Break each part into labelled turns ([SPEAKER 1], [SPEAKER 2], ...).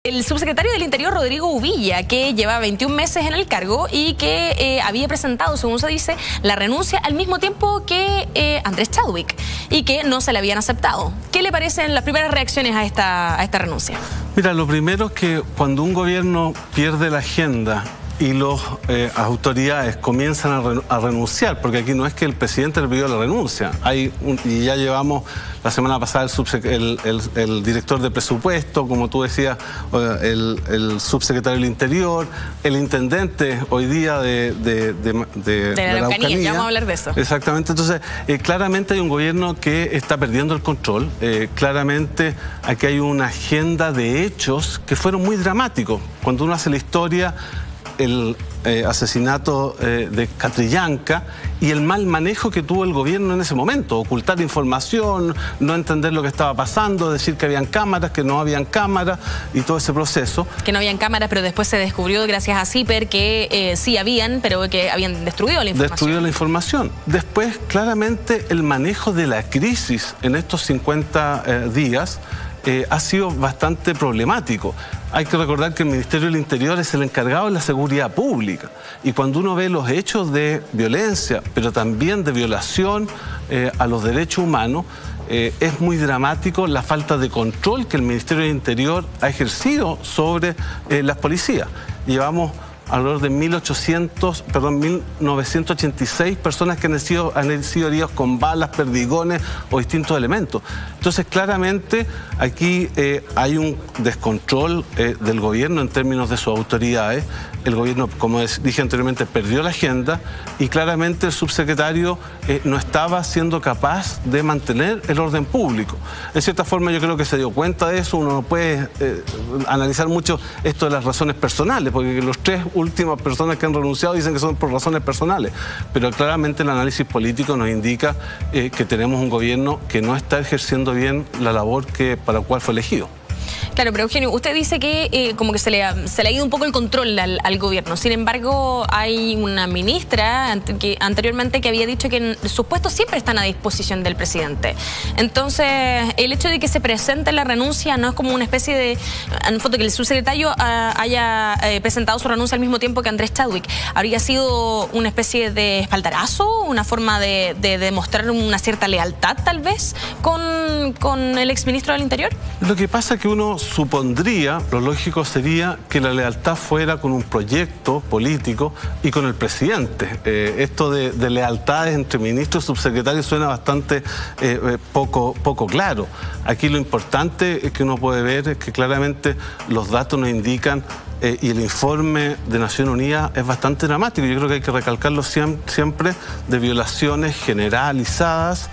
[SPEAKER 1] El subsecretario del Interior, Rodrigo Uvilla, que lleva 21 meses en el cargo y que había presentado, según se dice, la renuncia al mismo tiempo que Andrés Chadwick y que no se le habían aceptado. ¿Qué le parecen las primeras reacciones a esta renuncia?
[SPEAKER 2] Mira, lo primero es que cuando un gobierno pierde la agenda y las autoridades comienzan a renunciar, porque aquí no es que el presidente le pidió la renuncia, y ya llevamos la semana pasada el director de presupuesto, como tú decías, el subsecretario del Interior, el intendente hoy día de la Araucanía.
[SPEAKER 1] Ya vamos a hablar de eso.
[SPEAKER 2] Exactamente, entonces claramente hay un gobierno que está perdiendo el control, claramente aquí hay una agenda de hechos que fueron muy dramáticos. Cuando uno hace la historia, el asesinato de Catrillanca y el mal manejo que tuvo el gobierno en ese momento, ocultar información, no entender lo que estaba pasando, decir que habían cámaras, que no habían cámaras y todo ese proceso. Que no habían cámaras, pero después se descubrió gracias a CIPER que sí habían, pero que habían destruido la información. Destruido la información. Después, claramente, el manejo de la crisis en estos 50 días ha sido bastante problemático. Hay que recordar que el Ministerio del Interior es el encargado de la seguridad pública y cuando uno ve los hechos de violencia, pero también de violación a los derechos humanos, es muy dramático la falta de control que el Ministerio del Interior ha ejercido sobre las policías. Llevamos alrededor de 1986 personas que han sido heridas con balas, perdigones o distintos elementos. Entonces, claramente, aquí hay un descontrol del gobierno en términos de sus autoridades. El gobierno, como dije anteriormente, perdió la agenda y claramente el subsecretario no estaba siendo capaz de mantener el orden público. En cierta forma, yo creo que se dio cuenta de eso. Uno no puede analizar mucho esto de las razones personales, porque los tres últimas personas que han renunciado dicen que son por razones personales, pero claramente el análisis político nos indica que tenemos un gobierno que no está ejerciendo bien la labor para la cual fue elegido.
[SPEAKER 1] Claro, pero Eugenio, usted dice que como que se le ha ido un poco el control al gobierno. Sin embargo, hay una ministra anteriormente que había dicho que sus puestos siempre están a disposición del presidente. Entonces, el hecho de que se presente la renuncia no es como una especie de... En foto, que el subsecretario haya presentado su renuncia al mismo tiempo que Andrés Chadwick. ¿Habría sido una especie de espaldarazo? ¿Una forma de demostrar una cierta lealtad, tal vez, con el exministro del Interior?
[SPEAKER 2] Lo que pasa es que uno supondría, lo lógico sería que la lealtad fuera con un proyecto político y con el presidente. Esto de lealtades entre ministros y subsecretarios suena bastante poco claro. Aquí lo importante que uno puede ver es que claramente los datos nos indican y el informe de Naciones Unidas es bastante dramático. Yo creo que hay que recalcarlo siempre, de violaciones generalizadas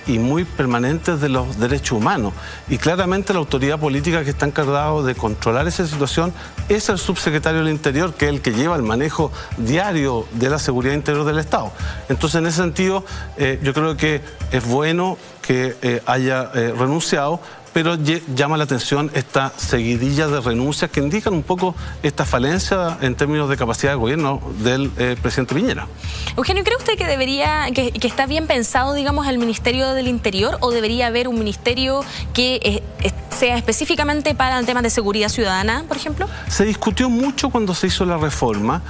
[SPEAKER 2] y muy permanentes de los derechos humanos. Y claramente la autoridad política que está encargada de controlar esa situación es el subsecretario del Interior, que es el que lleva el manejo diario de la seguridad interior del Estado. Entonces, en ese sentido, yo creo que es bueno que haya renunciado, pero llama la atención esta seguidilla de renuncias que indican un poco esta falencia en términos de capacidad de gobierno del presidente Piñera.
[SPEAKER 1] Eugenio, ¿cree usted que está bien pensado, digamos, el Ministerio del Interior, o debería haber un ministerio que sea específicamente para el tema de seguridad ciudadana, por ejemplo?
[SPEAKER 2] Se discutió mucho cuando se hizo la reforma.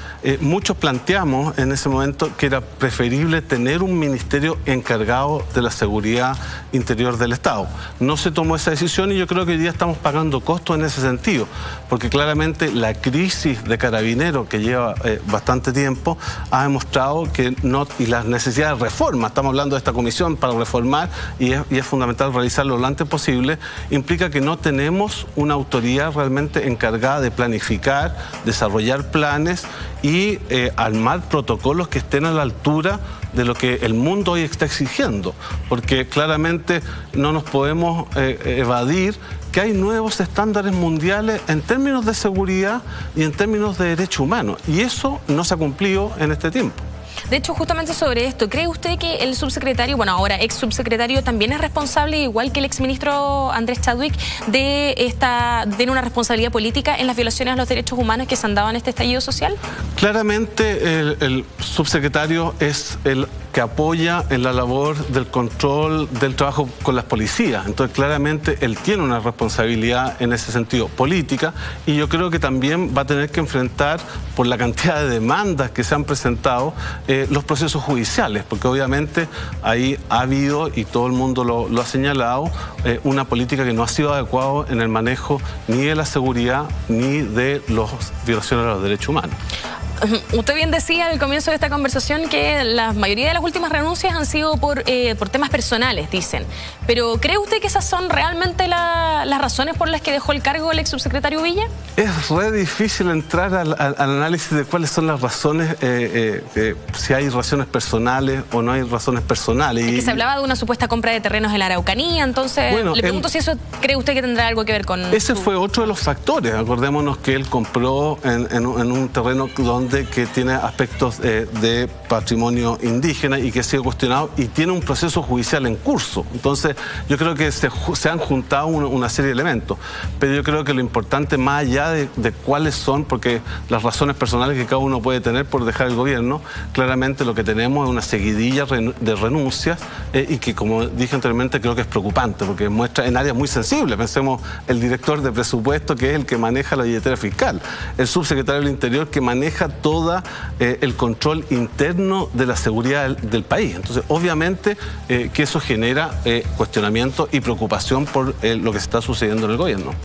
[SPEAKER 2] Muchos planteamos en ese momento que era preferible tener un ministerio encargado de la seguridad interior del Estado. No se tomó esa decisión y yo creo que hoy día estamos pagando costos en ese sentido, porque claramente la crisis de Carabineros, que lleva bastante tiempo, ha demostrado que no, y las necesidades de reforma, estamos hablando de esta comisión para reformar y es fundamental realizarlo lo antes posible, implica que no tenemos una autoridad realmente encargada de planificar, desarrollar planes y armar protocolos que estén a la altura de lo que el mundo hoy está exigiendo, porque claramente no nos podemos evadir que hay nuevos estándares mundiales en términos de seguridad y en términos de derechos humanos, y eso no se ha cumplido en este tiempo.
[SPEAKER 1] De hecho, justamente sobre esto, ¿cree usted que el subsecretario, bueno, ahora ex subsecretario, también es responsable, igual que el exministro Andrés Chadwick, de una responsabilidad política en las violaciones a los derechos humanos que se han dado en este estallido social?
[SPEAKER 2] Claramente el subsecretario es el que apoya en la labor del control del trabajo con las policías. Entonces, claramente, él tiene una responsabilidad en ese sentido política, y yo creo que también va a tener que enfrentar, por la cantidad de demandas que se han presentado, los procesos judiciales, porque obviamente ahí ha habido, y todo el mundo lo ha señalado, una política que no ha sido adecuada en el manejo ni de la seguridad ni de las violaciones a los derechos humanos.
[SPEAKER 1] Usted bien decía al comienzo de esta conversación que la mayoría de las últimas renuncias han sido por temas personales, dicen. Pero ¿cree usted que esas son realmente las razones por las que dejó el cargo el ex subsecretario Villa?
[SPEAKER 2] Es re difícil entrar al análisis de cuáles son las razones, si hay razones personales o no hay razones personales.
[SPEAKER 1] Es que se hablaba de una supuesta compra de terrenos en la Araucanía, entonces bueno, le pregunto si eso cree usted que tendrá algo que ver con...
[SPEAKER 2] Ese fue otro de los factores. Acordémonos que él compró en un terreno que tiene aspectos de patrimonio indígena y que ha sido cuestionado y tiene un proceso judicial en curso. Entonces, yo creo que se han juntado una serie de elementos. Pero yo creo que lo importante, más allá de cuáles son, porque las razones personales que cada uno puede tener por dejar el gobierno, claramente lo que tenemos es una seguidilla de renuncias y que, como dije anteriormente, creo que es preocupante, porque muestra en áreas muy sensibles. Pensemos el director de presupuesto, que es el que maneja la billetera fiscal, el subsecretario del Interior, que maneja todo el control interno de la seguridad del país. Entonces, obviamente que eso genera cuestionamiento y preocupación por lo que está sucediendo en el gobierno.